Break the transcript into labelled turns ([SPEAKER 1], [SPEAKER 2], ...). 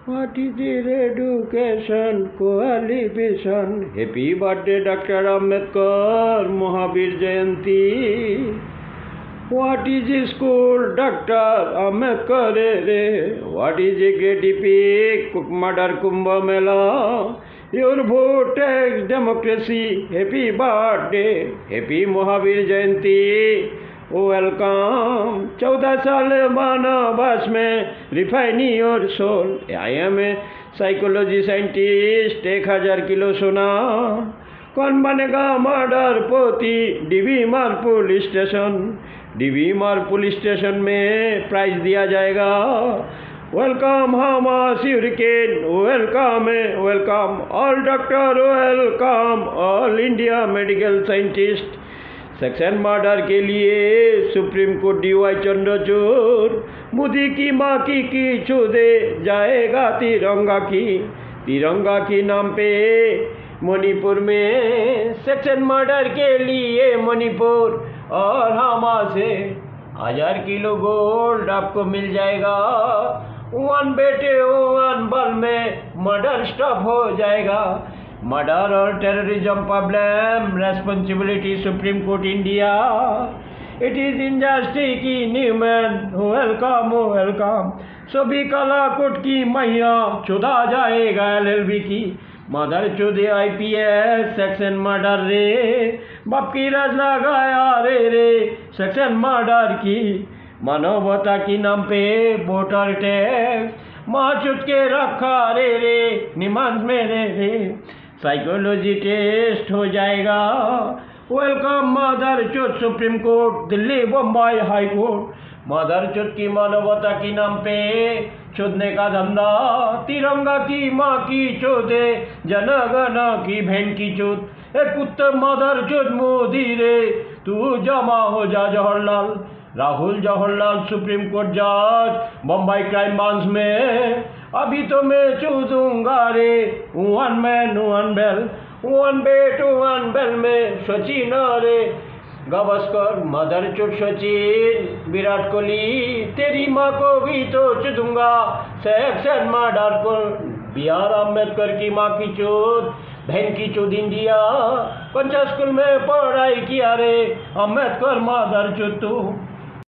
[SPEAKER 1] What is your education qualification? Happy birthday, Dr. Ambedkar, Mahavir Jayanti. What is a school, Dr. Ambedkar? What is a great epic, Murder Kumbh Mela? Your vote is democracy. Happy birthday, happy Mahavir Jayanti. Welcome. 14 साल वनवास में refining your soul. I am a psychology scientist. 1000 kilo सोना. कौन बनेगा murder पोती? DV मार police station. DV मार police station में प्राइज दिया जाएगा. Welcome Hamas hurricane. Welcome welcome all doctor. Welcome all India medical scientist. Section murder के लिए Supreme Court DY Chandrachud. Modi की माँ की छू दे जाएगा तिरंगा की नाम पे. मणिपुर में सेक्शन मर्डर के लिए मणिपुर और हमा से 1000 किलो गोल्ड आपको मिल जाएगा. वन बेटे वन बल में मर्डर स्टॉप हो जाएगा. मर्डर और terrorism problem responsibility supreme court India. It is injustice in human. Welcome welcome. सभी कला कोर्ट की मैया चुदा जाएगा LLB की. मदर चुदे IPS सेक्शन मर्डर रे. बाप की रज लगाया रे सेक्शन मर्डर की. मानवता की नाम पे वोटर टैक्स माँ चुट के रखा रे निमांस में रे. साइकोलॉजी टेस्ट हो जाएगा. वेलकम मदर चुट supreme court Delhi Bombay high court. मदर चुट की मानवता की नाम पे चुदने का धंधा. तिरंगा की माँ की चोदे जनगण की बहन की चोद. एक उत्तर मदर चुट मोदी रे तू जमा हो जा जवाहरलाल. राहुल जवाहरलाल सुप्रीम कोर्ट जज बम्बई क्राइम ब्रांच में. अभी तो मैं चूदूंगा रे one man one bail. One bat one bail में सचिन रे गावस्कर. मदर चुट सचिन विराट कोहली. तेरी माँ को भी तो चूदूंगा सेक्शन मर्डर को. BR अम्बेडकर की माँ की चोद बहन की चोद इंडिया. कौन सा स्कूल में पढ़ाई किया रे अम्बेडकर मदर चुत तू.